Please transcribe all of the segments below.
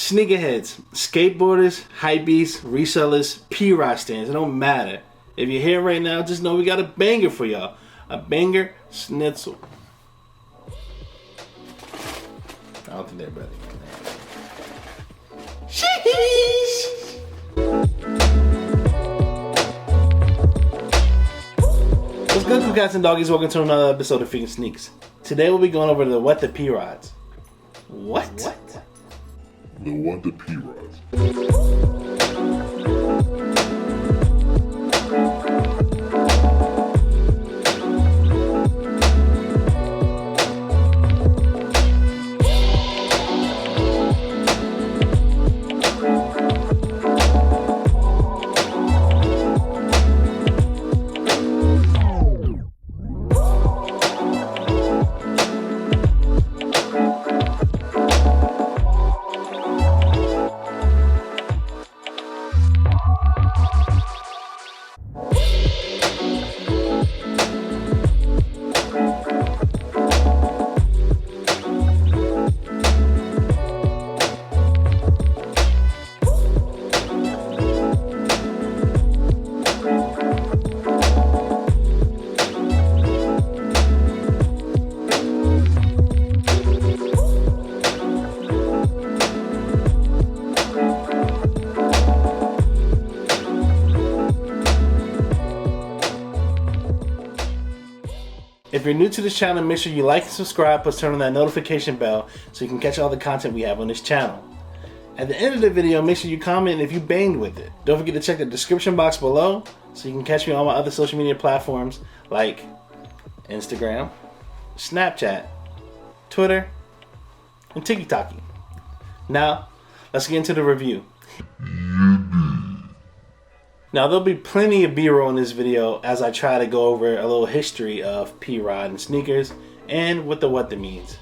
Sneakerheads, skateboarders, hypebeasts, resellers, P-Rod stands, it don't matter. If you're here right now, just know we got a banger for y'all. A banger schnitzel. I don't think they're ready. Sheesh! What's good, cool cats and doggies? Welcome to another episode of FiqNSneaks. Today we'll be going over the What the P-Rods. What? The What the P-Rods. If you're new to this channel, make sure you like and subscribe, plus turn on that notification bell so you can catch all the content we have on this channel. At the end of the video, make sure you comment if you banged with it. Don't forget to check the description box below so you can catch me on my other social media platforms like Instagram, Snapchat, Twitter, and TikTok. Now, let's get into the review. Now, there'll be plenty of B-roll in this video as I try to go over a little history of P-Rod and sneakers and what the means.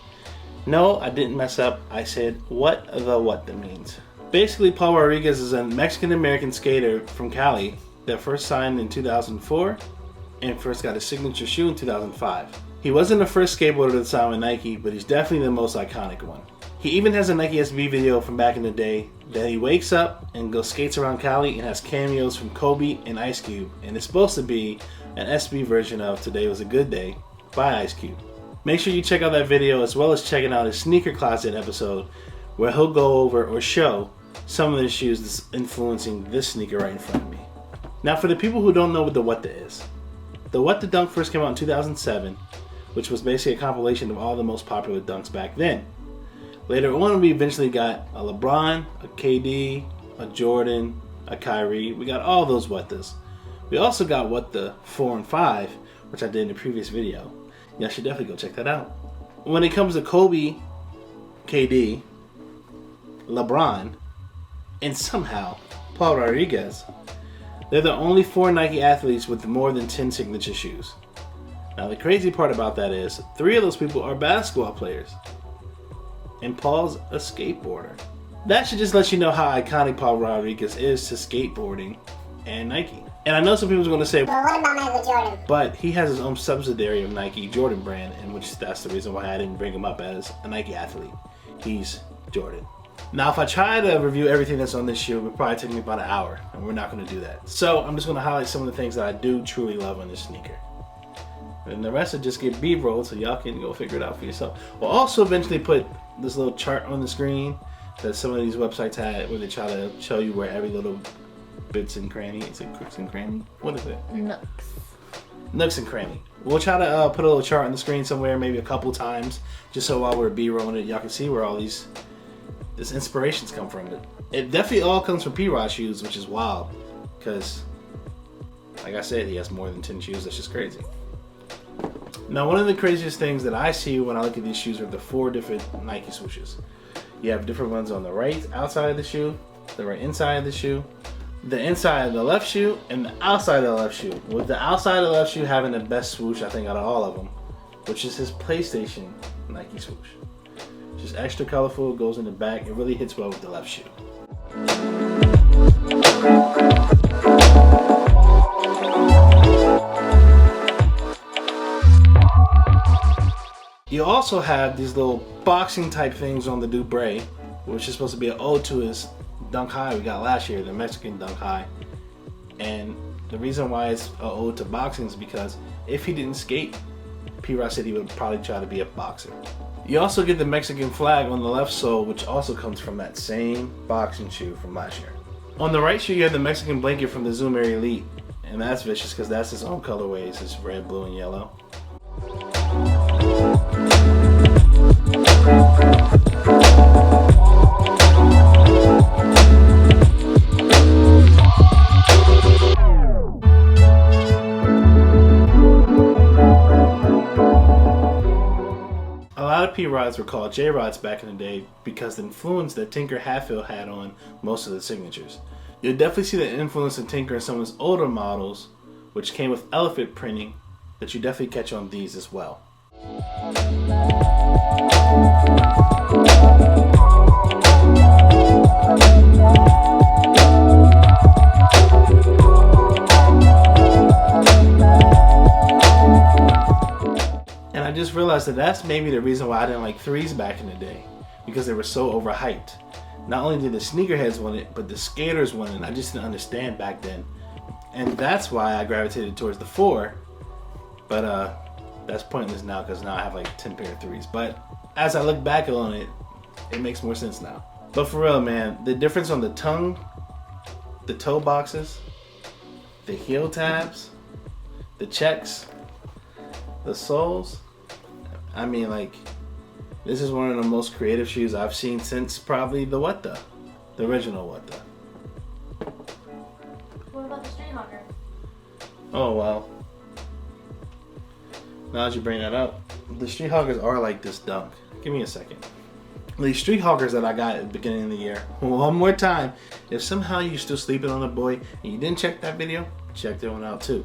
No, I didn't mess up. I said what the means. Basically, Paul Rodriquez is a Mexican-American skater from Cali that first signed in 2004 and first got his signature shoe in 2005. He wasn't the first skateboarder to sign with Nike, but he's definitely the most iconic one. He even has a Nike SB video from back in the day that he wakes up and goes skates around Cali and has cameos from Kobe and Ice Cube, and it's supposed to be an SB version of Today Was a Good Day by Ice Cube. Make sure you check out that video as well as checking out his sneaker closet episode where he'll go over or show some of the shoes that's influencing this sneaker right in front of me. Now, for the people who don't know what the is, the What the Dunk first came out in 2007, which was basically a compilation of all the most popular dunks back then. Later on, we eventually got a LeBron, a KD, a Jordan, a Kyrie. We got all those What This. We also got What the 4 and 5, which I did in the previous video. Y'all should definitely go check that out. When it comes to Kobe, KD, LeBron, and somehow Paul Rodriquez, they're the only 4 Nike athletes with more than 10 signature shoes. Now, the crazy part about that is 3 of those people are basketball players. And Paul's a skateboarder. That should just let you know how iconic Paul Rodriquez is to skateboarding and Nike. And I know some people are going to say, well, what about Michael Jordan? But he has his own subsidiary of Nike, Jordan brand, in which that's the reason why I didn't bring him up as a Nike athlete. He's Jordan. Now, if I try to review everything that's on this shoe, it would probably take me about an hour, and we're not going to do that. So I'm just going to highlight some of the things that I do truly love on this sneaker. And the rest will just get B-rolled so y'all can go figure it out for yourself. We'll also eventually put this little chart on the screen that some of these websites had where they try to show you where every little bits and cranny. Is it crooks and cranny? What is it? Nooks and cranny. We'll try to put a little chart on the screen somewhere, maybe a couple times, just so while we're B-rolling it, y'all can see where all this inspirations come from. It definitely all comes from P-Rod shoes, which is wild, because, like I said, he has more than 10 shoes. That's just crazy. Now, one of the craziest things that I see when I look at these shoes are the 4 different Nike swooshes. You have different ones on the right outside of the shoe, the right inside of the shoe, the inside of the left shoe, and the outside of the left shoe. With the outside of the left shoe having the best swoosh, I think, out of all of them, which is his PlayStation Nike swoosh. Just extra colorful, goes in the back. It really hits well with the left shoe. You also have these little boxing type things on the Dubre, which is supposed to be an ode to his dunk high we got last year, the Mexican dunk high. And the reason why it's an ode to boxing is because if he didn't skate, P-Rod said he would probably try to be a boxer. You also get the Mexican flag on the left sole, which also comes from that same boxing shoe from last year. On the right shoe, you have the Mexican blanket from the Zoom Air Elite, and that's vicious because that's his own colorways. It's red, blue, and yellow. A lot of P-Rods were called J-Rods back in the day because the influence that Tinker Hatfield had on most of the signatures. You'll definitely see the influence of Tinker in some of his older models, which came with elephant printing, that you definitely catch on these as well. And I just realized that that's maybe the reason why I didn't like threes back in the day, because they were so overhyped. Not only did the sneakerheads want it, but the skaters wanted it, and I just didn't understand back then. And that's why I gravitated towards the four, but that's pointless now because now I have like 10 pair of threes. But as I look back on it, it makes more sense now. But for real, man, the difference on the tongue, the toe boxes, the heel tabs, the checks, the soles, I mean, like, this is one of the most creative shoes I've seen since probably the What The, the original What The. What about the Street Hawker? Oh, well. Now that you bring that up, the Street Hawkers are like this dunk. Give me a second. These Street Hawkers that I got at the beginning of the year, one more time, if somehow you're still sleeping on a boy and you didn't check that video, check that one out too.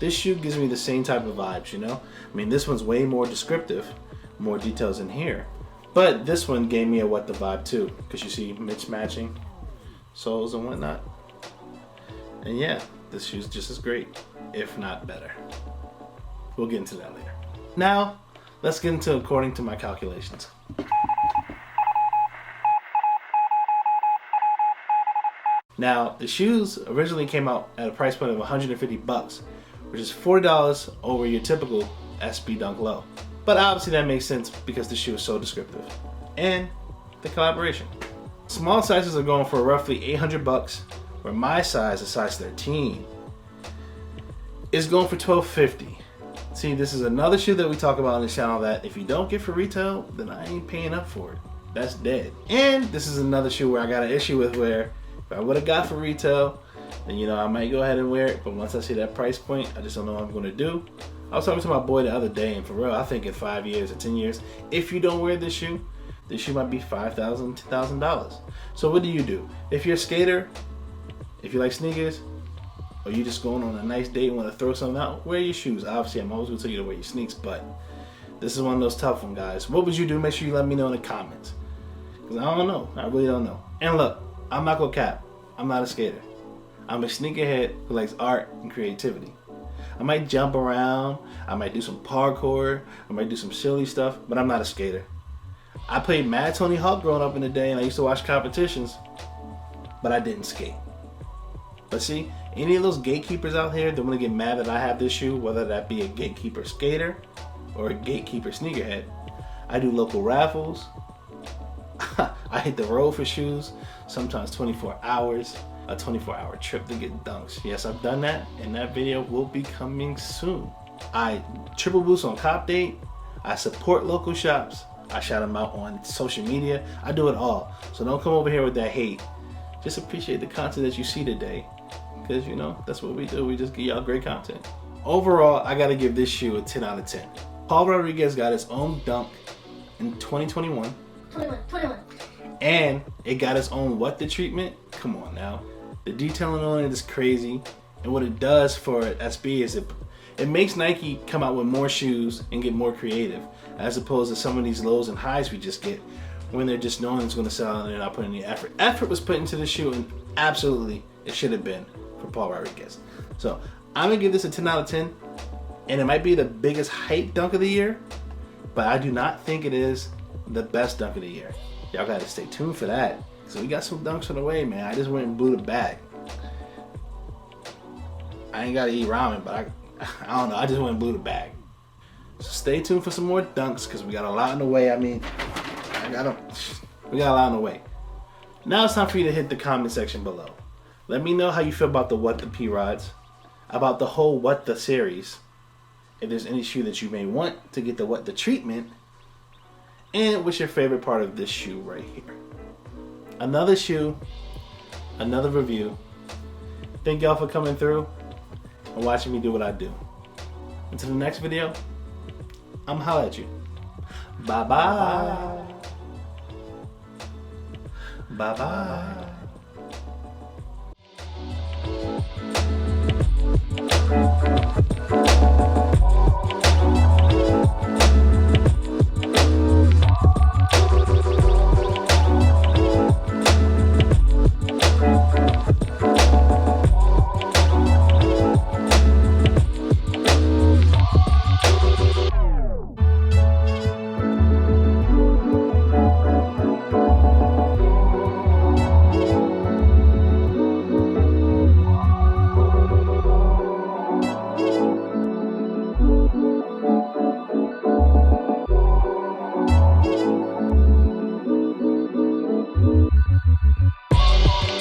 This shoe gives me the same type of vibes, you know? I mean, this one's way more descriptive, more details in here. But this one gave me a What The vibe too, because you see mismatching soles and whatnot. And yeah, this shoe's just as great, if not better. We'll get into that later. Now, let's get into according to my calculations. Now, the shoes originally came out at a price point of 150 bucks, which is $40 over your typical SB Dunk Low. But obviously that makes sense because the shoe is so descriptive. And the collaboration. Small sizes are going for roughly 800 bucks, where my size, a size 13, is going for $12.50. See, this is another shoe that we talk about on the channel that if you don't get for retail, then I ain't paying up for it. That's dead. And this is another shoe where I got an issue with, where if I would have got for retail, then you know I might go ahead and wear it, but once I see that price point, I just don't know what I'm gonna do. I was talking to my boy the other day, and for real, I think in 5 years or 10 years, if you don't wear this shoe might be $5,000, $10,000. So what do? If you're a skater, if you like sneakers, or you just going on a nice date and want to throw something out, wear your shoes. Obviously, I'm always gonna tell you to wear your sneaks, but this is one of those tough ones, guys. What would you do? Make sure you let me know in the comments, because I don't know. I really don't know. And look, I'm not gonna cap. I'm not a skater. I'm a sneakerhead who likes art and creativity. I might jump around, I might do some parkour, I might do some silly stuff, but I'm not a skater. I played Mad Tony Hawk growing up in the day, and I used to watch competitions, but I didn't skate. But see, any of those gatekeepers out here that want to get mad that I have this shoe, whether that be a gatekeeper skater or a gatekeeper sneakerhead, I do local raffles. I hit the road for shoes, sometimes 24 hours, a 24-hour trip to get dunks. Yes, I've done that, and that video will be coming soon. I triple boost on Cop Date. I support local shops. I shout them out on social media. I do it all. So don't come over here with that hate. Just appreciate the content that you see today, because you know, that's what we do. We just give y'all great content. Overall, I gotta give this shoe a 10 out of 10. Paul Rodriquez got his own dunk in 2021. 21. And it got its own What The treatment. Come on now. The detailing on it is crazy. And what it does for SB is it makes Nike come out with more shoes and get more creative, as opposed to some of these lows and highs we just get when they're just knowing it's going to sell and they're not putting any effort. Effort was put into the shoe, and absolutely it should have been for Paul Rodriquez. So I'm going to give this a 10 out of 10. And it might be the biggest hype dunk of the year, but I do not think it is the best dunk of the year. Y'all gotta stay tuned for that. So we got some dunks on the way, man. I just went and blew the bag. I ain't gotta eat ramen, but I don't know. I just went and blew the bag. So stay tuned for some more dunks because we got a lot on the way. I mean, we got a lot on the way. Now it's time for you to hit the comment section below. Let me know how you feel about the What the P-Rods, about the whole What the series, if there's any shoe that you may want to get the What the treatment, and what's your favorite part of this shoe right here. Another shoe, another review. Thank y'all for coming through and watching me do what I do. Until the next video, I'm holla at you. Bye bye. Bye bye.